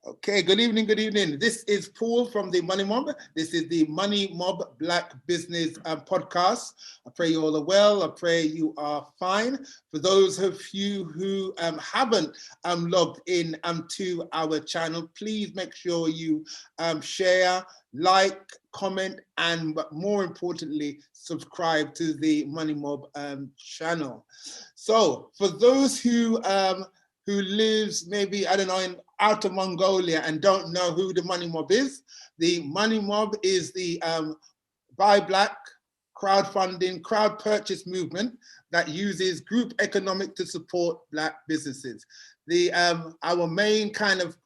Okay, good evening, good evening. This is Paul from the Money Mob. This is the Money Mob Black Business Podcast. I pray you all are well. I pray you are fine. For those of you who haven't logged in to our channel, please make sure you share, like, comment, and more importantly, subscribe to the Money Mob channel. So for those who lives maybe, I don't know, in outer Mongolia and don't know who the Money Mob is, the Money Mob is the Buy Black crowdfunding, crowd purchase movement that uses group economic to support Black businesses. The our main kind of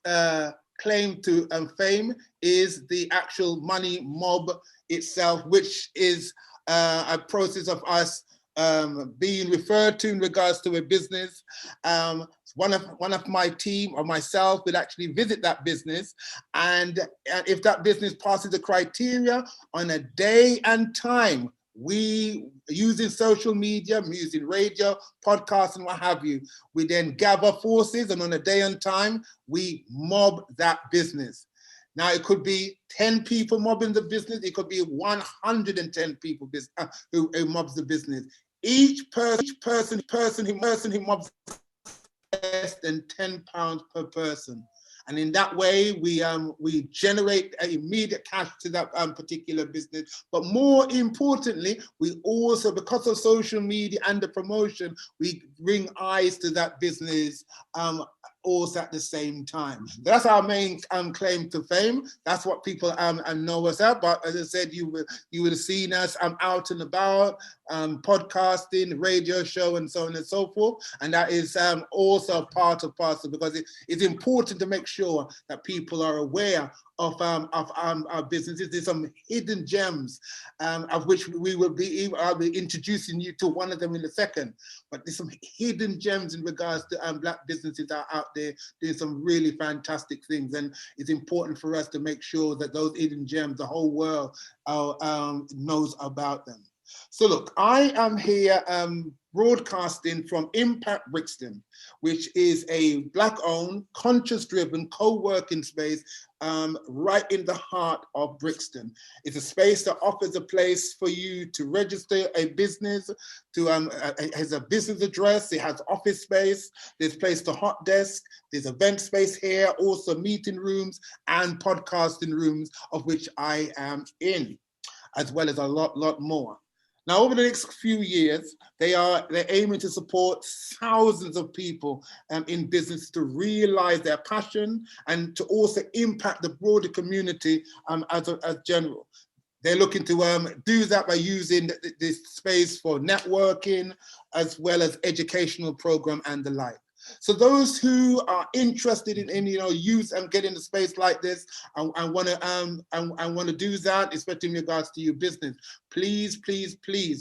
claim to fame is the actual Money Mob itself, which is a process of us being referred to in regards to a business. One of my team or myself will actually visit that business, and if that business passes the criteria on a day and time, we, using social media, using radio, podcasts, and what have you, we then gather forces, and on a day and time, we mob that business. Now, it could be 10 people mobbing the business. It could be 110 people who mobs the business. Each person who mobs less than £10 per person. And in that way, we generate immediate cash to that particular business. But more importantly, we also, because of social media and the promotion, we bring eyes to that business also at the same time. So that's our main claim to fame. That's what people know us at. But as I said, you would have seen us out and about, podcasting, radio show, and so on and so forth. And that is also part of parcel, because it's important to make sure that people are aware of our businesses. There's some hidden gems of which we will be introducing you to one of them in a second. But there's some hidden gems in regards to Black businesses that are out there doing some really fantastic things. And it's important for us to make sure that those hidden gems, the whole world knows about them. So look, I am here broadcasting from Impact Brixton, which is a Black-owned, conscious-driven co-working space right in the heart of Brixton. It's a space that offers a place for you to register a business, it has a business address, it has office space, there's place to hot desk, there's event space here, also meeting rooms and podcasting rooms, of which I am in, as well as a lot more. Now, over the next few years, they're aiming to support thousands of people in business to realize their passion and to also impact the broader community as general. They're looking to do that by using this space for networking, as well as educational program and the like. So those who are interested in use and getting a space like this and want to do that, especially in regards to your business, please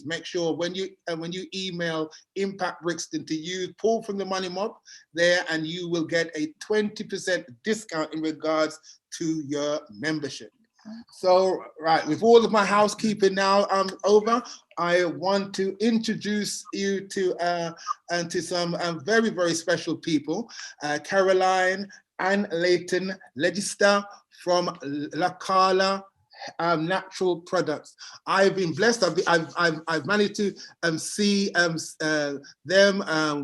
make sure when you email Impact Brixton to use Paul from the Money Mob there, and you will get a 20% discount in regards to your membership. So, right, with all of my housekeeping now over, I want to introduce you to some very, very special people. Caroline and Leighton, LEDGISTER from Leicala natural products. I've been blessed. I've managed to see them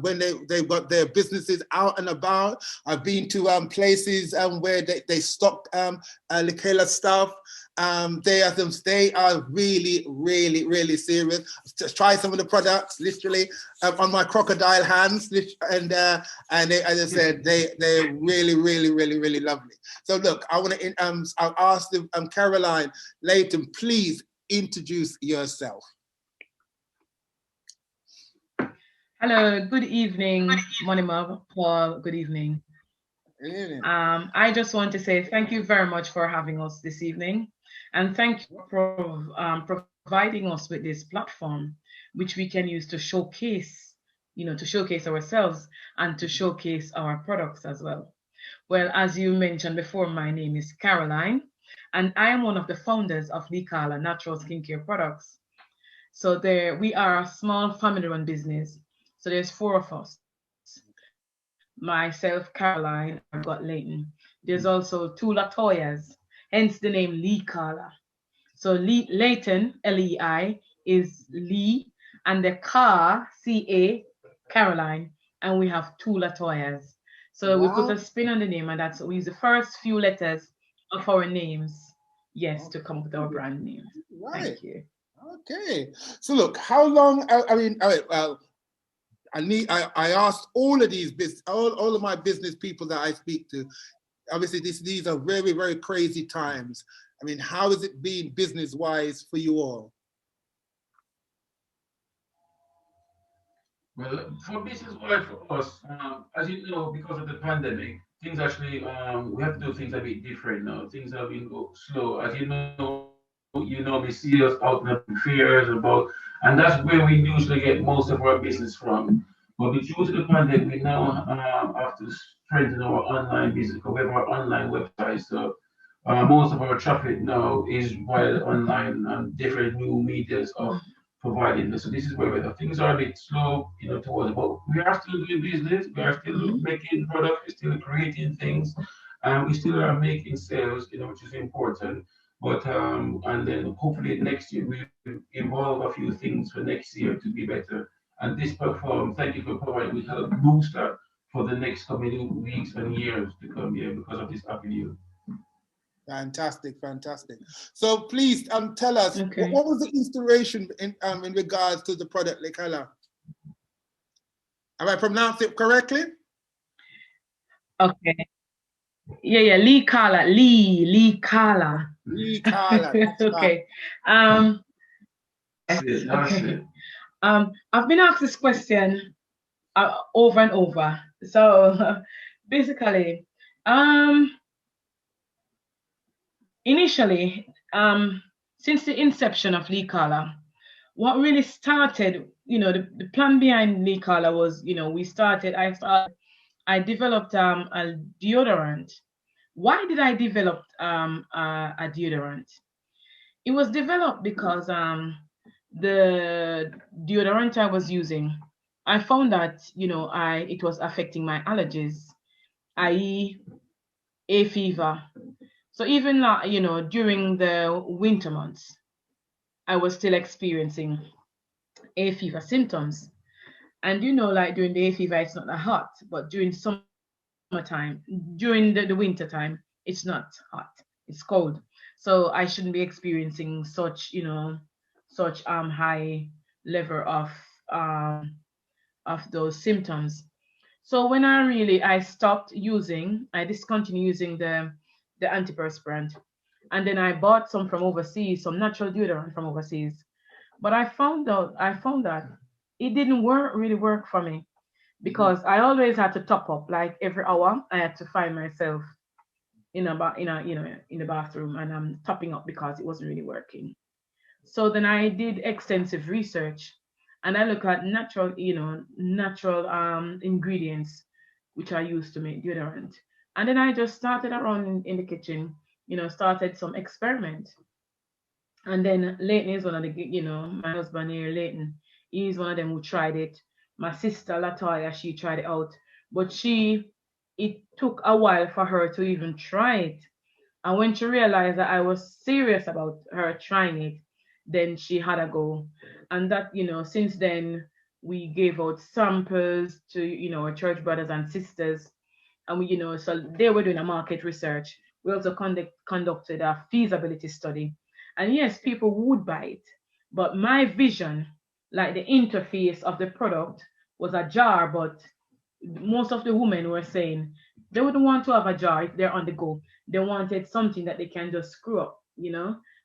when they've got their businesses out and about. I've been to places where they stock Leicala stuff. They are really serious. Just try some of the products literally on my crocodile hands, and they, as I said, they're really lovely. So look, I want to I'll ask Caroline, Leighton, please introduce yourself. Hello, good evening, Money Mob. Paul, good evening. Good evening. I just want to say thank you very much for having us this evening, and thank you for providing us with this platform, which we can use to showcase, ourselves and to showcase our products as well. Well, as you mentioned before, my name is Caroline, and I am one of the founders of Leicala Natural Skincare Products. So we are a small family-run business. So there's 4 of us. myself, Caroline, I've got Leighton. There's also two Latoyas, hence the name Leicala. So Leighton, Lei, is Lee, and the car, Ca, Caroline, and we have two Latoyas. So we put Wow. a spin on the name, and that's we use the first few letters of our names, yes, to come up with our brand name. Right. Thank you. Okay. So look, how long? I mean, all right, well, I asked all of these all of my business people that I speak to. Obviously, these are very, very crazy times. I mean, how has it been business wise for you all? Well, for business wise for us, as you know, because of the pandemic, things actually we have to do things a bit different now. Things have been go slow. As you know, we see us out in the fairs about, and that's where we usually get most of our business from. But due to the pandemic, we now have to strengthen our online business. We have our online website, so most of our traffic now is via online and different new medias of providing this. So this is where things are a bit slow, towards, but we are still doing business. We are still Mhm. making products. We're still creating things, and we still are making sales, which is important. But and then hopefully next year we evolve a few things for next year to be better. And this platform, thank you for providing, we help boost that for the next coming weeks and years to come here because of this avenue. Fantastic, fantastic. So please tell us Okay. what was the inspiration in regards to the product Leicala? Have I pronounced it correctly? Okay. Yeah. Leicala. Leicala, that's right. Okay. Um. That's it. That's Okay. it. I've been asked this question over and over. So basically, um, initially, since the inception of Leicala, what really started, the plan behind Leicala was, I developed a deodorant. Why did I develop a deodorant? It was developed because the deodorant I was using, I found that it was affecting my allergies, i.e., a fever. So even during the winter months, I was still experiencing a fever symptoms. And like during the a fever, it's not that hot, but during summertime, during the winter time, it's not hot. It's cold. So I shouldn't be experiencing such high level of those symptoms. So when I discontinued using the antiperspirant, and then I bought some from overseas, some natural deodorant from overseas. But I found that it didn't really work for me Mhm. because I always had to top up. Like every hour, I had to find myself in the bathroom, and I'm topping up because it wasn't really working. So then I did extensive research, and I look at natural ingredients which I use to make deodorant. And then I just started around in the kitchen, started some experiment. And then Leighton is one of my husband here, Leighton, he's one of them who tried it. My sister Latoya, she tried it out, but it took a while for her to even try it. And when she realized that I was serious about her trying it, then she had a go. And that, since then, we gave out samples to, our church brothers and sisters. And so they were doing a market research. We also conducted a feasibility study. And yes, people would buy it. But my vision, like the interface of the product, was a jar, but most of the women were saying they wouldn't want to have a jar if they're on the go. They wanted something that they can just screw up,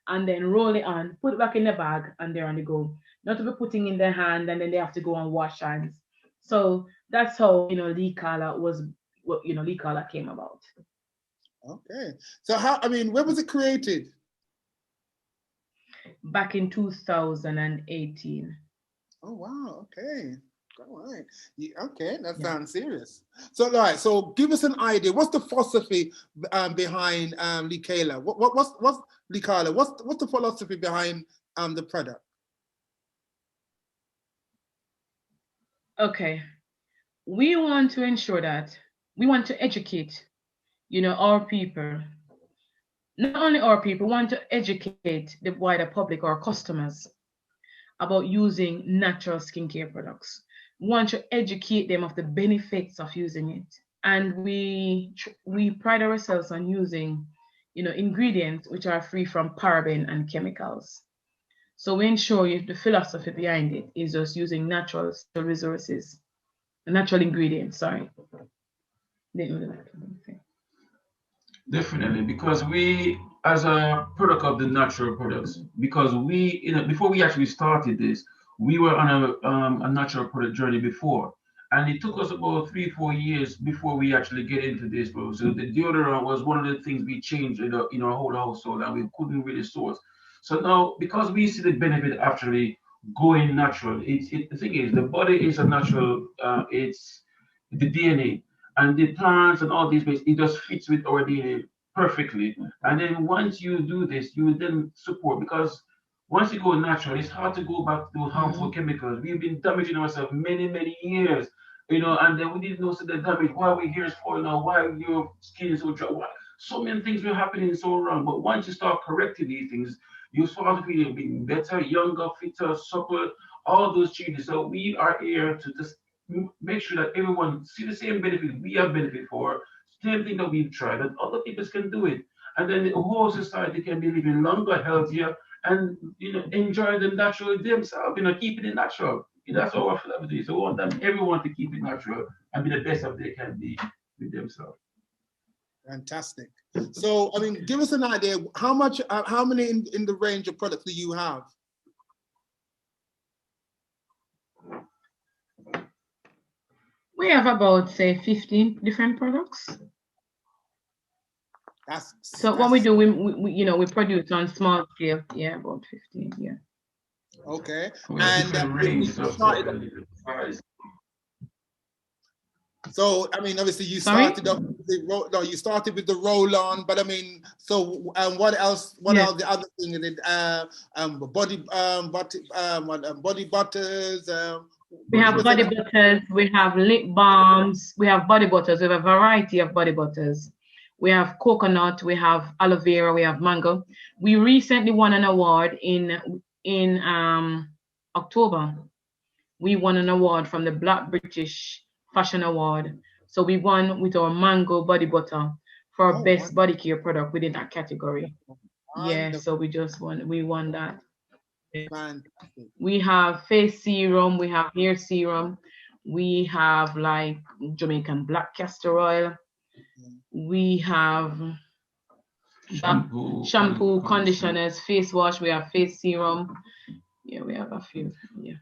and then roll it on, put it back in the bag, and they're on the go. Not to be putting in their hand and then they have to go and wash hands. So that's how Lee Collar came about. Okay. So I mean, when was it created? Back in 2018. Oh, wow. Okay. All right. Yeah, okay, that Yeah. sounds serious. So, all right. So, give us an idea. What's the philosophy behind Leicala? What's Leicala? What's the philosophy behind the product? Okay. we want to ensure that we want to educate, our people. Not only our people, we want to educate the wider public, our customers, about using natural skincare products. We want to educate them of the benefits of using it. And we pride ourselves on using, ingredients which are free from paraben and chemicals. So we ensure the philosophy behind it is just using natural resources, natural ingredients, sorry. Definitely, because we, as a product of the natural products, because we, before we actually started this, we were on a natural product journey before, and it took us about 3-4 years before we actually get into this, bro. So the deodorant was one of the things we changed in our whole household, and we couldn't really source. So now, because we see the benefit actually going natural, the thing is, the body is a natural, it's the DNA and the plants and all these things, it just fits with our DNA perfectly. And then once you do this, you then support, because once you go natural, it's hard to go back to harmful chemicals. We've been damaging ourselves many, many years, and then we didn't know the damage, why our hair is falling out, why your skin is so dry, why so many things were happening so wrong. But once you start correcting these things, you start to feel being better, younger, fitter, supple, all those changes. So we are here to just make sure that everyone see the same benefit we have benefit for, same thing that we've tried, that other people can do it. And then the whole society can be living longer, healthier, and enjoy them naturally themselves, keeping it natural. That's our philosophy. So we want them, everyone to keep it natural and be the best of they can be with themselves. Fantastic. So, I mean, give us an idea, how many in the range of products do you have? We have about, say, 15 different products. So what we do, we produce on small scale. Yeah, about 15. Yeah. Okay. And so, I mean, obviously you started up you started with the roll-on, but I mean, so what else? What are the other things? Body butters. We have body butters. We have lip balms. We have body butters. We have a variety of body butters. We have coconut. We have aloe vera. We have mango. We recently won an award in October. We won an award from the Black British Fashion Award. So we won with our mango body butter for best body care product within that category. Yeah, so we won that. We have face serum, we have hair serum, we have like Jamaican black castor oil, we have shampoo, conditioners, face wash, we have face serum. Yeah, we have a few. Yeah.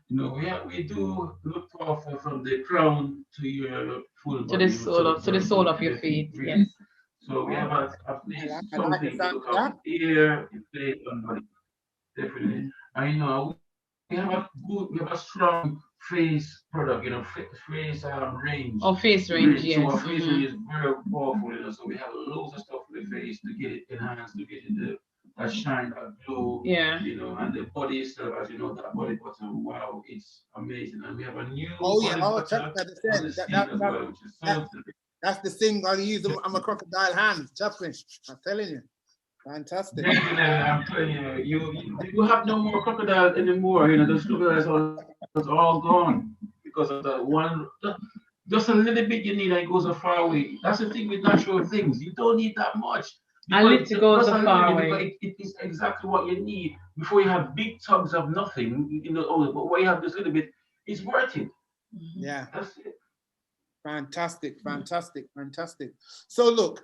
We do look powerful from the crown to your full body. To the sole of your feet. Yes. So we have at least something to look at ear, face, and body. Definitely. And we have a strong face product, face range. Oh, face range, yes. So our face range is very powerful, so we have loads of stuff for the face to get it enhanced, to get it that shine, that glow. Yeah. And the body itself, as that body butter, wow, it's amazing. And we have a new that's the thing I use. I'm a crocodile hands, trust me. I'm telling you. Fantastic. I'm telling you have no more crocodiles anymore. Those crocodiles are all gone because of that one. Just a little bit you need, and it goes a far away. That's the thing with natural things. You don't need that much. A little goes a far away. It is exactly what you need before you have big tubs of nothing. But when you have this little bit, it's worth it. Yeah. That's it. Fantastic. So look.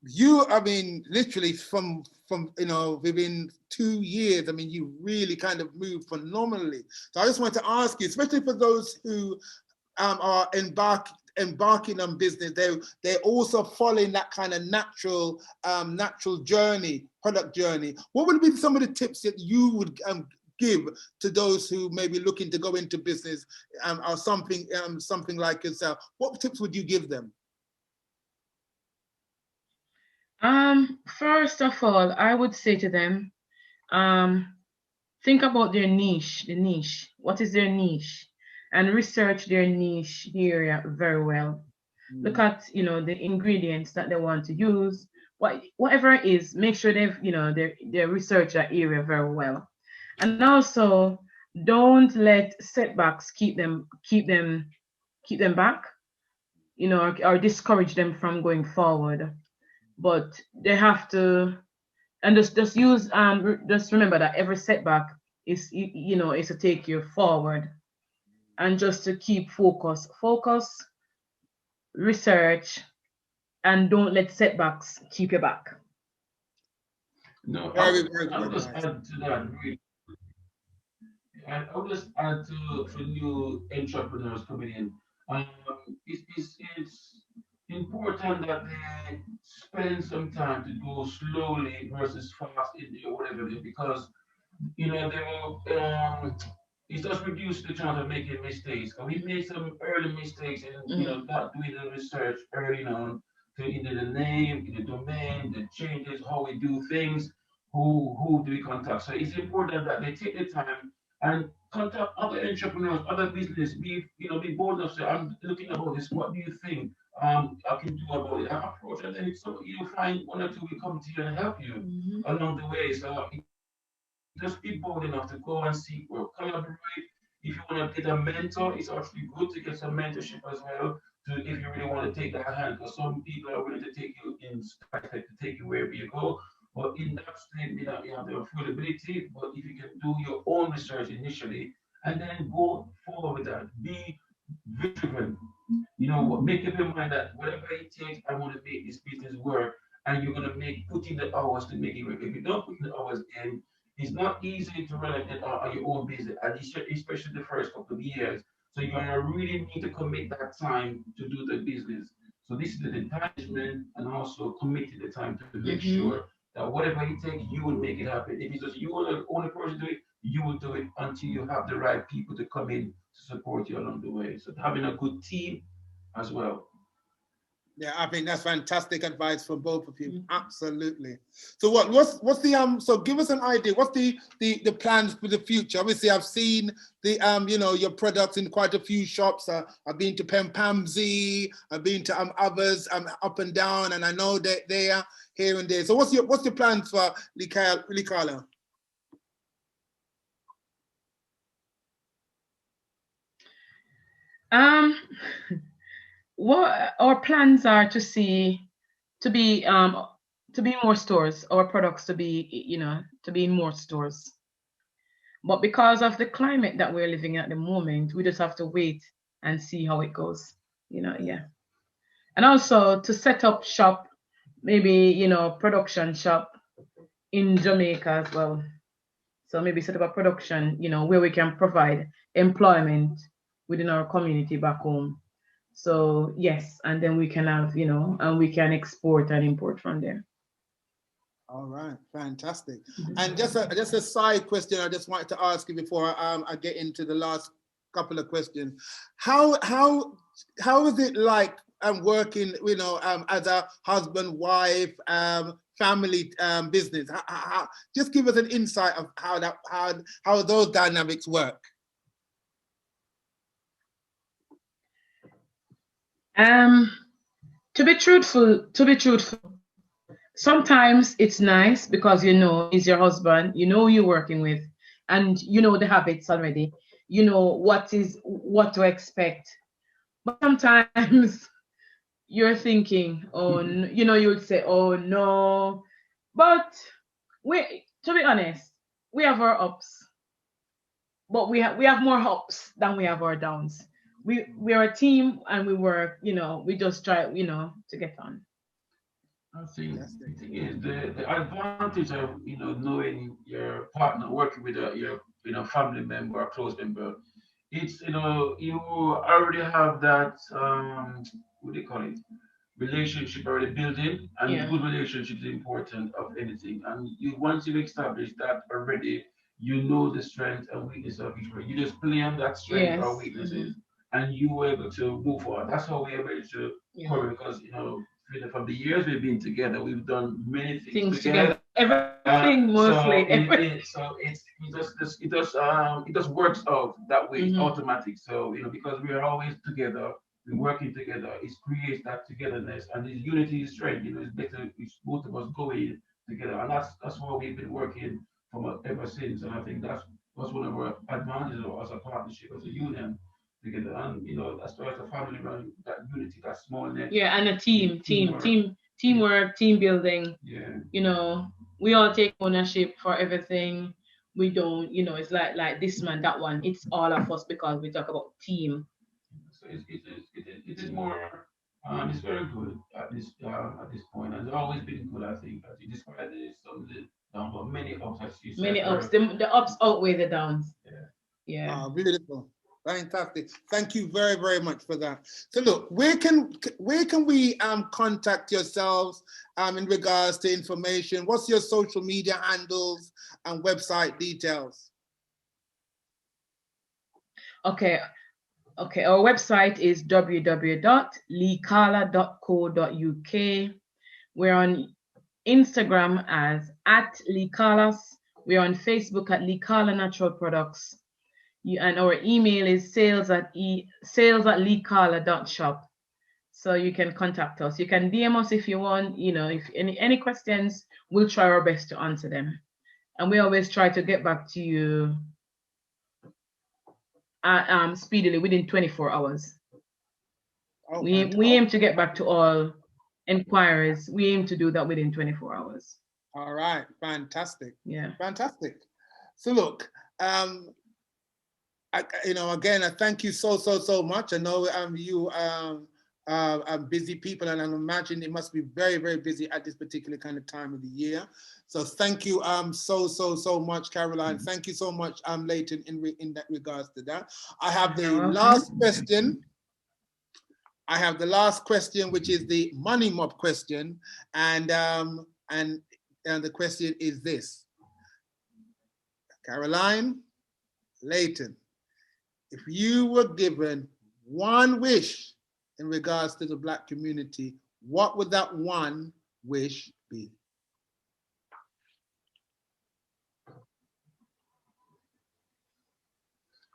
I mean, literally from within 2 years, I mean, you really kind of moved phenomenally. So I just want to ask you, especially for those who are embarking on business, they're also following that kind of natural journey, product journey. What would be some of the tips that you would give to those who may be looking to go into business or something like yourself? What tips would you give them? First of all, I would say to them, think about their niche, the niche. What is their niche? and research their niche area very well. Look at, you know, the ingredients that they want to use, whatever it is, make sure they've, you know, they research that area very well. And also, don't let setbacks keep them back, you know, or discourage them from going forward. But they have to, and just use just remember that every setback is, you know, is to take you forward, and just to keep focus, research, and don't let setbacks keep you back. No, Very, very I would good. just Nice. add to that. I would just add to for new entrepreneurs coming in. Um, it's important that they spend some time to go slowly versus fast in the whatever they, because you know they will it does reduce the chance of making mistakes. And we made some early mistakes in not doing the research early on to either the name, the domain, the changes, how we do things, who do we contact. So it's important that they take the time and contact other entrepreneurs, other business. Be bold enough. Say, I'm looking about this. What do you think? I can do about it. I approach, and then so you'll find one or two will come to you and help you Mhm. along the way. So just be bold enough to go and seek work, collaborate. If you want to get a mentor, it's actually good to get some mentorship as well. To if you really want to take that hand, because some people are willing to take you in step by step to take you wherever you go. But in that state, you have the affordability. But if you can do your own research initially and then go forward with that, be driven. Make up your mind that whatever it takes, I want to make this business work, and you're gonna put in the hours to make it work. If you don't put in the hours in, it's not easy to run your own business, and especially the first couple of years. So you're gonna really need to commit that time to do the business. So this is the time management, and also committing the time to make Mhm. sure that whatever it takes, you will make it happen. If it's just you are the only person to do it, you will do it until you have the right people to come in to support you along the way. So having a good team as well. Yeah, I think that's fantastic advice for both of you. Mhm. Absolutely. So what's the so give us an idea. What's the plans for the future? Obviously, I've seen the your products in quite a few shops. I've been to Pempamzi, I've been to others up and down, and I know that they are here and there. So what's your plans for Leicala? Um, what our plans are to be to be in more stores, our products to be, to be in more stores. But because of the climate that we're living at the moment, we just have to wait and see how it goes. Yeah. And also to set up shop, maybe, production shop in Jamaica as well. So maybe set up a production, where we can provide employment within our community back home. So yes, and then we can have, and we can export and import from there. All right, fantastic. And just a side question I just wanted to ask you before I get into the last couple of questions. How is it like working, as a husband, wife, family business? Just give us an insight of how those dynamics work. Um, to be truthful, sometimes it's nice because he's your husband, who you're working with, and you know the habits already. You know what to expect. But sometimes you're thinking, oh, you would say, oh no. But to be honest, we have our ups, but we have more ups than we have our downs. We are a team and we work. We just try, to get on. I think Fantastic. the thing is the advantage of knowing your partner, working with your family member or close member. It's you already have that what do you call it, relationship already built in, and Yeah. good relationship is important of anything. And once you've established that already, you know the strength and weakness of each one. You just play on that strength or Yes. weaknesses, and you were able to move forward. That's how we're able to Yeah. cover, because from the years we've been together, we've done many things Things together. together. Everything thing mostly. It just works out that way. It's Mhm. automatic. So because we are always together, we're working together. It creates that togetherness and this unity is strength. It's better if both of us go in together, and that's what we've been working from ever since. And I think that's one of our advantages of as a partnership, as a union together. And as far as a family, man, that unity, that smalleness. Yeah, and a Teamwork. teamwork, team building. Yeah. We all take ownership for everything. We don't, it's like this man, that one. It's all of us because we talk about team. So it is more. It's very good at this point, and it's always been good. I think as you described it, some of the down, but many ups as you Many said. ups. The ups outweigh the downs. Yeah. Yeah. Beautiful. Fantastic. Thank you very, very much for that. So look, where can we contact yourselves in regards to information? What's your social media handles and website details? Okay. Our website is www.leicala.co.uk. We're on Instagram as @Leicalas. We're on Facebook at Leicala Natural Products. And our email is sales@leicala.shop. So you can contact us. You can DM us if you want. If any questions, we'll try our best to answer them. And we always try to get back to you speedily within 24 hours. Oh, We aim to get back to all inquiries. We aim to do that within 24 hours. All right, fantastic. Yeah. Fantastic. So look, again, I thank you so much. I know you are busy people, and I imagine it must be very, very busy at this particular kind of time of the year. So thank you so much, Caroline. Thank you so much, Leighton, in that regards to that. I have the last question. I have the last question, which is the money mob question, and the question is this: Caroline, Leighton, if you were given one wish in regards to the Black community, what would that one wish be?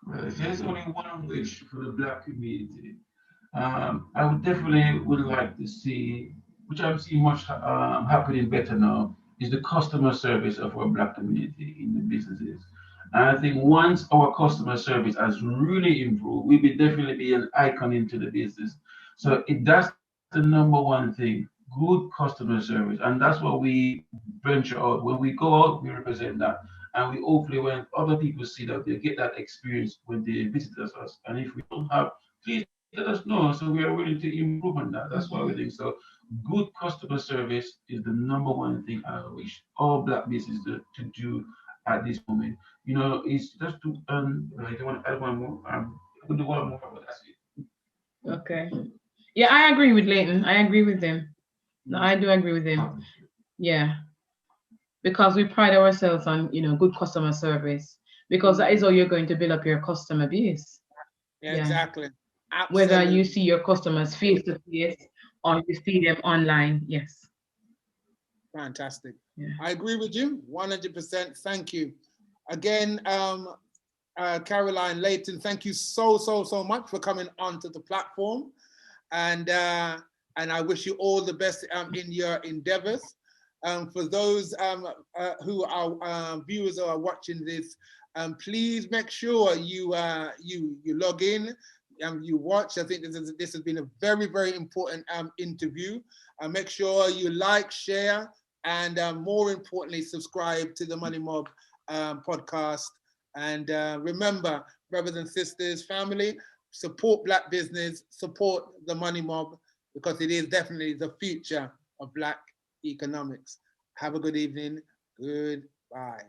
Well, if there's only one wish for the Black community, I would like to see, which I'm seeing much happening better now, is the customer service of our Black community in the businesses. And I think once our customer service has really improved, we will definitely be an icon into the business. So that's the number one thing, good customer service. And that's what we venture out. When we go out, we represent that. And we hopefully, when other people see that, they get that experience when they visit us. And if we don't have, please let us know. So we are willing to improve on that. That's what we think. So good customer service is the number one thing I wish all Black businesses to do at this moment. It's just to I don't want to add one more. I could do one more, but that's it. Okay. Yeah, I agree with Leighton. I agree with him. No, I do agree with him. Yeah. Because we pride ourselves on, good customer service, because that is how you're going to build up your customer base. Yeah. Exactly. Absolutely. Whether you see your customers face to face or you see them online. Yes. Fantastic. Yeah. I agree with you 100%. Thank you. Again, Caroline, Leighton, thank you so much for coming onto the platform. And I wish you all the best in your endeavors. For those who are viewers who are watching this, please make sure you log in, you watch. I think this has been a very, very important interview. Make sure you like, share, and more importantly, subscribe to the Money Mob podcast. And remember, brothers and sisters, family, support Black business, support the Money Mob, because it is definitely the future of Black economics. Have a good evening. Goodbye.